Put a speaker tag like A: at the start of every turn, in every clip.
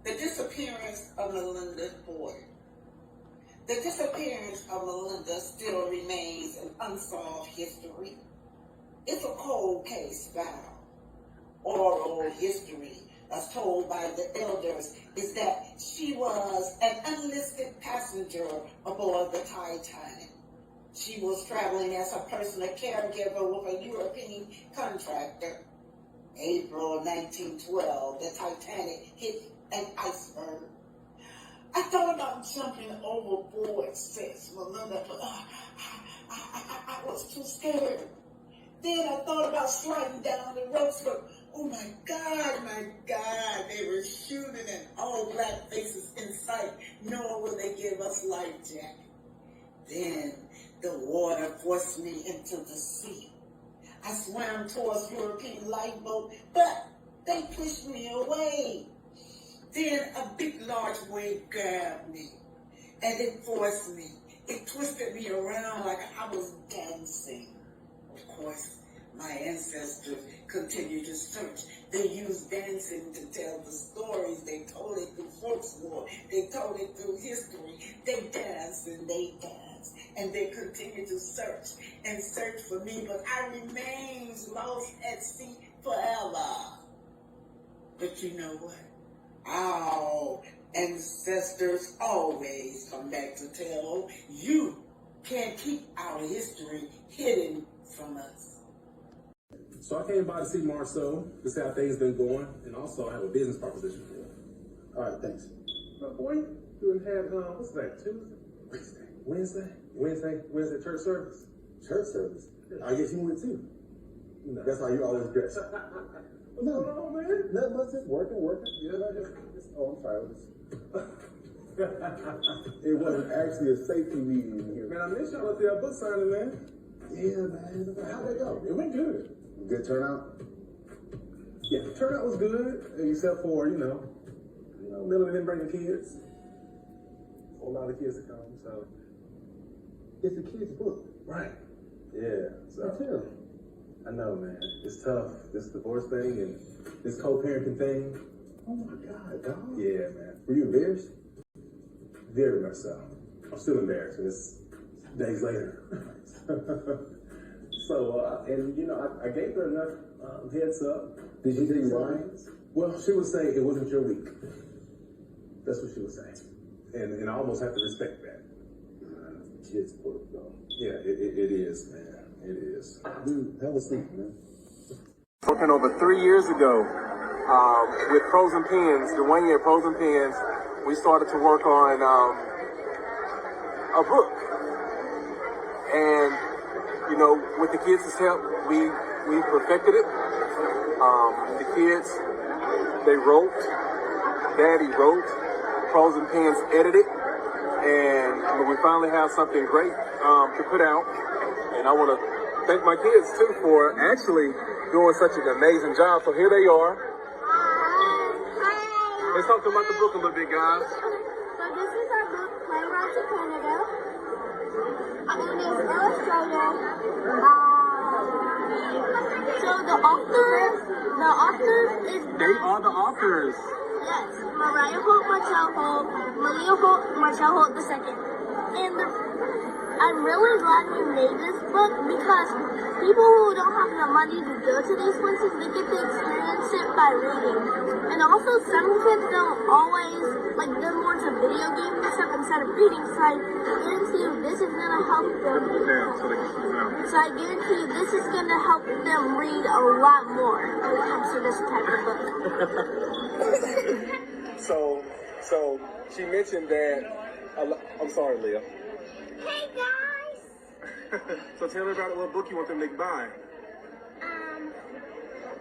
A: The disappearance of Melinda Boyd. The disappearance of Melinda still remains an unsolved history. It's a cold case file. Oral history, as told by the elders, is that she was an unlisted passenger aboard the Titanic. She was traveling as a personal caregiver with a European contractor. April 1912, the Titanic hit an iceberg. I thought about jumping overboard, says Melinda, but I was too scared. Then I thought about sliding down the ropes, but oh my God, they were shooting and all black faces in sight, nor will they give us life jacket. Then the water forced me into the sea. I swam towards European lifeboat, but they pushed me away. Then a big, large wave grabbed me, and it forced me. It twisted me around like I was dancing. Of course, my ancestors continued to search. They used dancing to tell the stories. They told it through folklore. They told it through history. They danced and they danced. And they continued to search and search for me. But I remained lost at sea forever. But you know what? Our ancestors always come back to tell. You can't keep our history hidden from us.
B: So I came by to see Marcel to see how things been going, and also I have a business proposition for you.
C: All right, thanks.
B: But boy, you had what's that? Tuesday, Wednesday church service.
C: Church service? I guess you went too.
B: No.
C: That's how you always dress.
B: What's going on, man?
C: Nothing much, just working.
B: Yeah,
C: Oh, I'm sorry. It wasn't actually a safety meeting in here.
B: man, I missed y'all up there book signing, man.
C: Yeah, man. How'd that go?
B: It went good.
C: Good turnout?
B: Yeah, the turnout was good, except for, Melanie didn't bring the kids. A lot of kids to come, so.
C: It's a kid's book.
B: Right. Yeah, so.
C: Tell.
B: I know, man. It's tough. This divorce thing and this co-parenting thing.
C: Oh my God, dog.
B: Yeah, man.
C: Were you embarrassed?
B: Very much so. I'm still embarrassed, and it's days later. So, I gave her enough heads up.
C: Did she tell you why?
B: Well, she would say it wasn't your week. That's what she would say. And I almost have to respect that.
C: Kid's book, though.
B: Yeah, it is, man. It is.
C: Dude, have a seat, man.
D: Working over 3 years ago with Pros and Pens, the 1 year Pros and Pens, we started to work on a book. And, with the kids' help, we perfected it. The kids, they wrote, Daddy wrote, Pros and Pens edited, and we finally have something great to put out. And I want to thank my kids too for actually doing such an amazing job. So here they are. Let's talk about the book a little bit, guys.
E: So this is our book, Playwright to Canada. And it is illustrated. So the authors is...
D: They are the authors.
E: Yes, Mariah Holt, Martel Holt, Malia Holt, Martel Holt II. And I'm really glad we made this book because people who don't have the money to go to these places, they get to experience it by reading. And also, some kids don't always, they're more into video games and stuff instead of reading. So I guarantee you this is going to help them. So I guarantee you this is going to help them read a lot more when it comes to this type of book.
D: So she mentioned that, I'm sorry, Leah.
E: Hey guys!
D: So tell me about what book you want them to buy.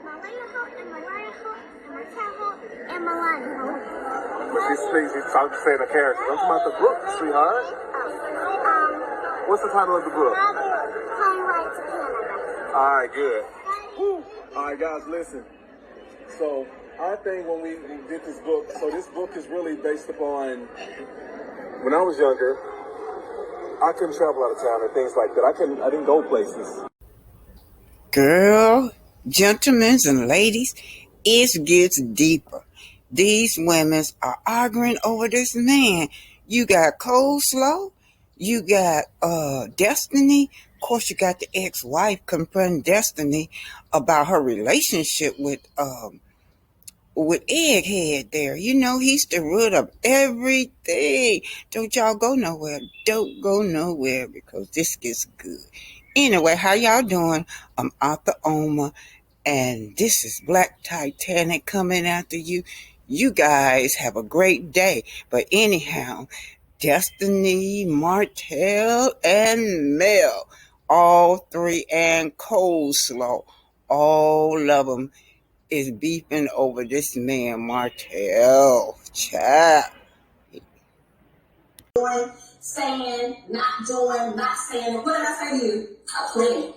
E: Malia Holt and Mariah Holt and Martel Holt and Melania Holt.
D: She's talking to say the characters. I'm talking about the book, sweetheart. What's the title of the book?
E: Playwright to Canada.
D: All right, good. All right, guys, listen. So our thing when we did this book, so this book is really based upon when I was younger. I couldn't travel out of town and things like that. I didn't go places.
A: Girl, gentlemen and ladies, it gets deeper.
F: These women are arguing over this man. You got Coleslaw, you got Destiny. Of course, you got the ex-wife confronting Destiny about her relationship with Egghead there. You know, he's the root of everything. Don't y'all go nowhere. Don't go nowhere because this gets good. Anyway, how y'all doing? I'm Arthur Oma, and this is Black Titanic coming after you. You guys have a great day. But anyhow, Destiny, Martel, and Mel, all three, and Coleslaw, all of them is beefing over this man, Martel. Child.
G: Saying, not doing, not saying. What did I say to you? Plenty.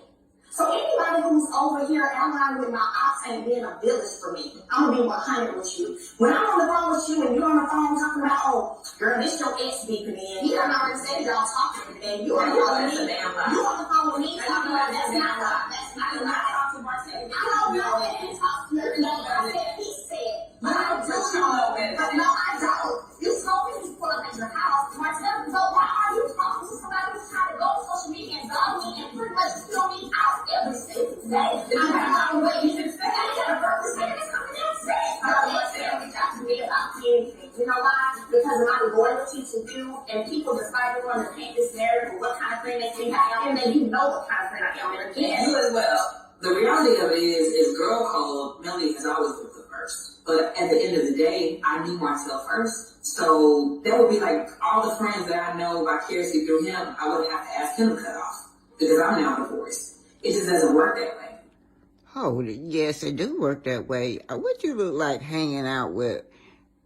G: So anybody who's over here allying with my ops ain't being a village for me. I'm gonna be 100 with you. When I'm on the phone with you and you're on the phone talking about, oh, girl, this your ex beeping in. You done already said y'all talking and you on the phone with me. You on the phone with me talking about that's not right. I do not talk to Marcel. I don't know that he talks to you. I said he said. But I don't. But no, I don't. You told me to pull up at your house. Marcel, so why are you talking to somebody who's trying to go on social media and dog me and pretty much steal me out every single day? I'm not going to wait. You can say I got a purpose. Maybe there's something else. No, Marcel, reach out to me about anything. You know why? Because of my loyalty to you and people decide they want to paint this narrative of what kind of friend they think I am, and then you know what kind of friend I am. And again, you as well.
H: The reality of it is girl code, Melanie has always been the first. But at the end of the day, I knew myself first. So that would be like all the friends that I know vicariously through him, I would have to ask him to cut off. Because I'm now divorced. It just doesn't work that way.
F: Oh, yes, it do work that way. What you look like hanging out with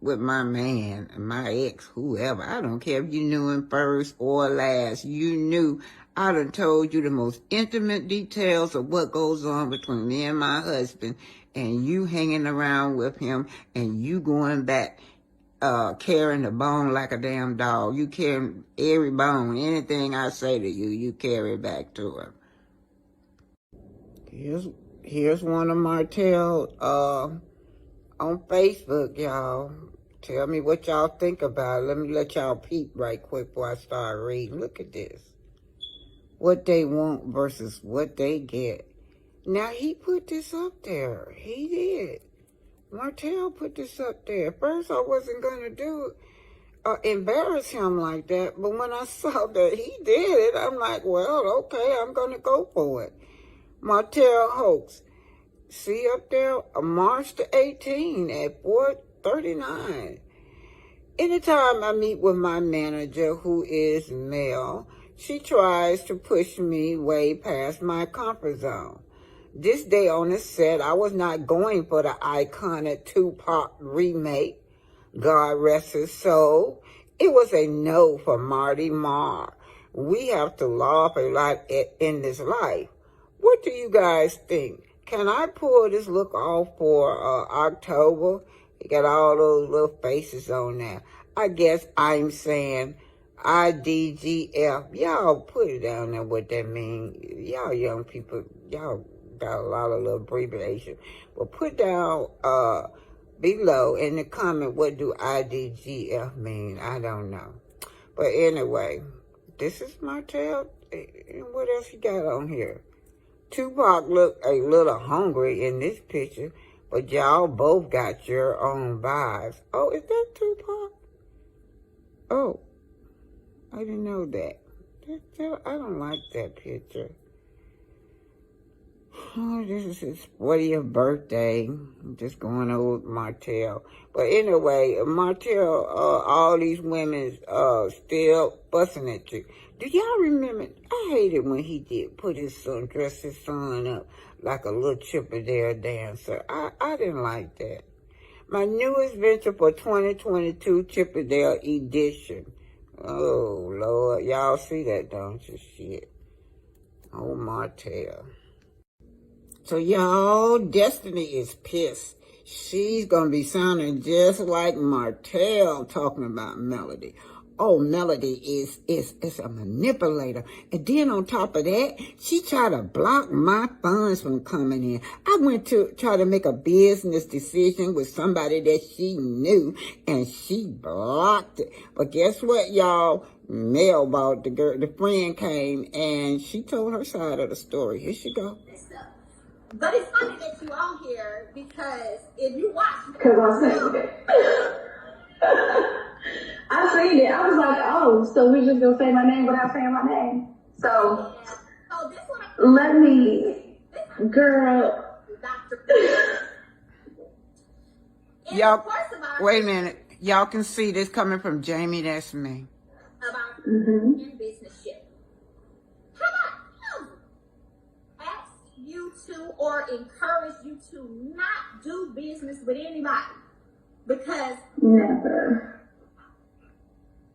F: my man, my ex, whoever. I don't care if you knew him first or last. You knew. I done told you the most intimate details of what goes on between me and my husband, and you hanging around with him, and you going back, carrying the bone like a damn dog. You carrying every bone. Anything I say to you, you carry back to him. Here's one of Martel, on Facebook, y'all. Tell me what y'all think about it. Let me let y'all peep right quick before I start reading. Look at this. What they want versus what they get. Now, he put this up there. He did. Martel put this up there. At first, I wasn't going to do embarrass him like that. But when I saw that he did it, I'm like, well, okay, I'm going to go for it. Martel hoax. See up there, March the 18th at 4:39. Anytime I meet with my manager, who is Mel, she tries to push me way past my comfort zone. This day on the set, I was not going for the iconic Tupac remake, God rest his soul. It was a no for Marty Marr. We have to laugh a lot in this life. What do you guys think? Can I pull this look off for October? You got all those little faces on there. I guess I'm saying IDGF. Y'all put it down there what that means. Y'all young people, y'all got a lot of little abbreviation. But put down below in the comment, what do IDGF mean? I don't know. But anyway, this is Martel. And what else you got on here? Tupac looked a little hungry in this picture, but y'all both got your own vibes. Oh, is that Tupac? Oh, I didn't know that. I don't like that picture. Oh, this is his 40th birthday. I'm just going over with Martel. But anyway, Martel, all these women still fussing at you. Do y'all remember? I hated when he did dress his son up like a little Chippendale dancer. I didn't like that. My newest venture for 2022 Chippendale edition. Oh, Lord. Y'all see that, don't you? Shit. Oh, Martel. So, y'all, Destiny is pissed. She's going to be sounding just like Martel talking about Melody. oh, Melody is a manipulator. And then on top of that, she tried to block my funds from coming in. I went to try to make a business decision with somebody that she knew, and she blocked it. But guess what, y'all? Mel bought the friend came, and she told her side of the story. Here she go.
G: But it's funny that you on here because if you watch,
I: because I'm saying it. I seen it. I was like, oh, so we're just gonna say my name without saying my name. So
G: oh, this one,
I: let me, girl.
F: Y'all, wait a minute. Y'all can see this coming from Jamie. That's me.
G: About in business shit. How about him? Ask you to or encourage you to not do business with anybody because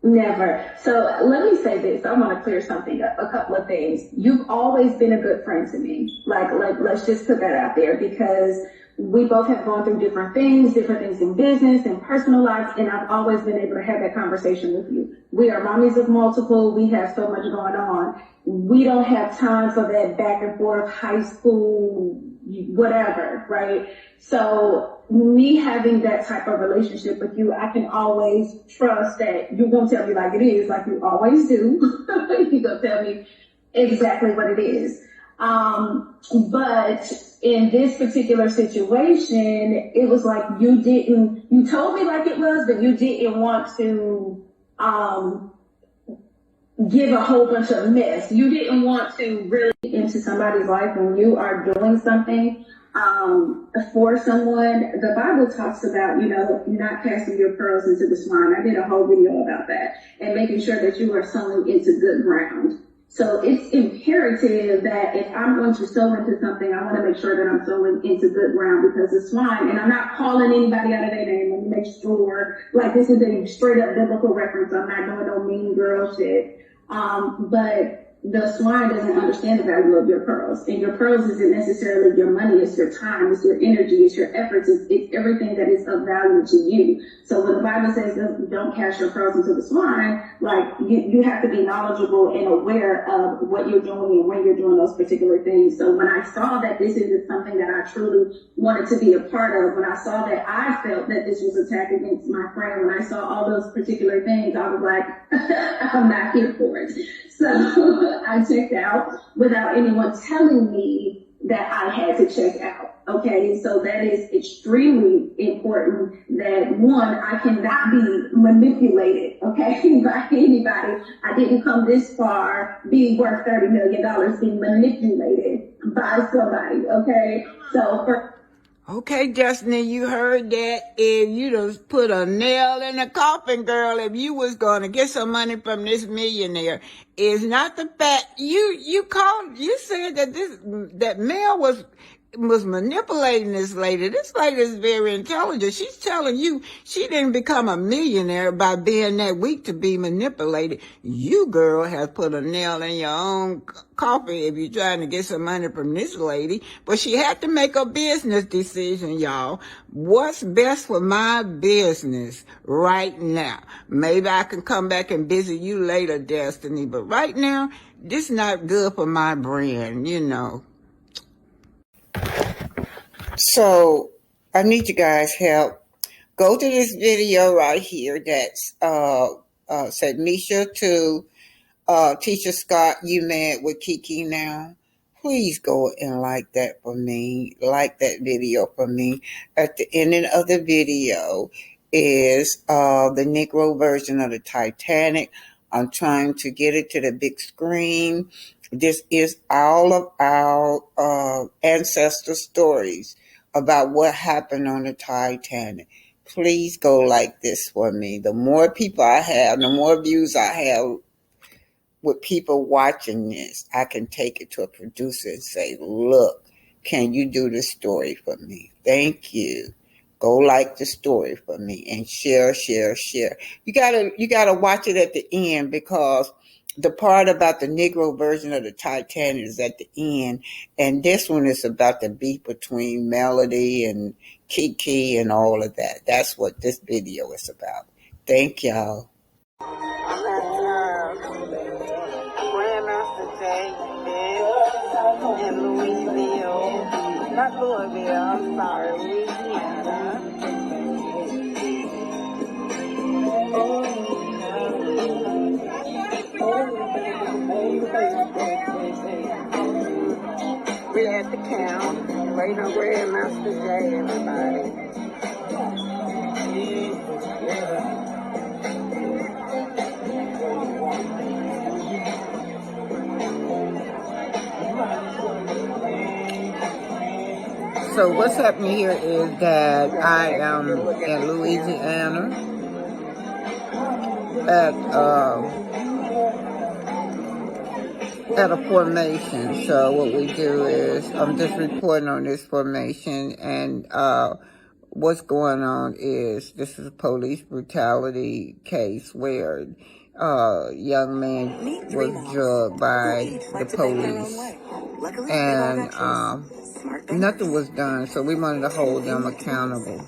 I: Never. So let me say this. I want to clear something up, a couple of things. You've always been a good friend to me. Like let's just put that out there because we both have gone through different things in business and personal lives, and I've always been able to have that conversation with you. We are mommies of multiple. We have so much going on. We don't have time for that back and forth high school, whatever, right? So me having that type of relationship with you, I can always trust that you're going to tell me like it is, like you always do. You're going to tell me exactly what it is. But in this particular situation, it was like you told me like it was, but you didn't want to, give a whole bunch of mess. You didn't want to really get into somebody's life when you are doing something, for someone. The Bible talks about, not casting your pearls into the swine. I did a whole video about that and making sure that you are sowing into good ground. So it's imperative that if I'm going to sow into something, I want to make sure that I'm sowing into good ground because the swine, and I'm not calling anybody out of their name, let me make sure, like this is a straight up biblical reference. I'm not doing no mean girl shit. But the swine doesn't understand the value of your pearls, and your pearls isn't necessarily your money, it's your time, it's your energy, it's your efforts, it's everything that is of value to you. So when the Bible says don't cast your pearls into the swine, like you have to be knowledgeable and aware of what you're doing and when you're doing those particular things. So when I saw that this isn't something that I truly wanted to be a part of, when I saw that I felt that this was attack against my friend, when I saw all those particular things, I was like, I'm not here for it. So I checked out without anyone telling me that I had to check out. Okay, so that is extremely important that one, I cannot be manipulated, okay, by anybody. I didn't come this far being worth $30 million, being manipulated by somebody, okay? So
F: Okay, Destiny, you heard that. If you just put a nail in the coffin, girl, if you was going to get some money from this millionaire, is not the fact you said that Mel was manipulating this lady. This lady is very intelligent. She's telling you she didn't become a millionaire by being that weak to be manipulated. You, girl, have put a nail in your own coffin if you're trying to get some money from this lady. But she had to make a business decision, y'all. What's best for my business right now? Maybe I can come back and visit you later, Destiny. But right now, this is not good for my brand, So I need you guys' help. Go to this video right here that's said Misha to Teacher Scott, you mad with Kiki now? Please go and like that for me. Like that video for me. At the ending of the video is the Negro version of the Titanic. I'm trying to get it to the big screen. This is all of our ancestor stories about what happened on the Titanic. Please go like this for me. The more people I have, the more views I have with people watching this, I can take it to a producer and say, look, can you do the story for me? Thank you. Go like the story for me and share. You gotta watch it at the end because the part about the Negro version of the Titanic is at the end, and this one is about the beef between Melody and Kiki and all of that. That's what this video is about. Thank y'all. not Louisville, I'm sorry, Louisiana. We're at the camp, waiting on Grandmaster J, everybody. So what's happening here is that I am in Louisiana at a formation. So what we do is I'm just reporting on this formation, and what's going on is this is a police brutality case where a young man was drugged by the police, and nothing was done, so we wanted to hold them accountable.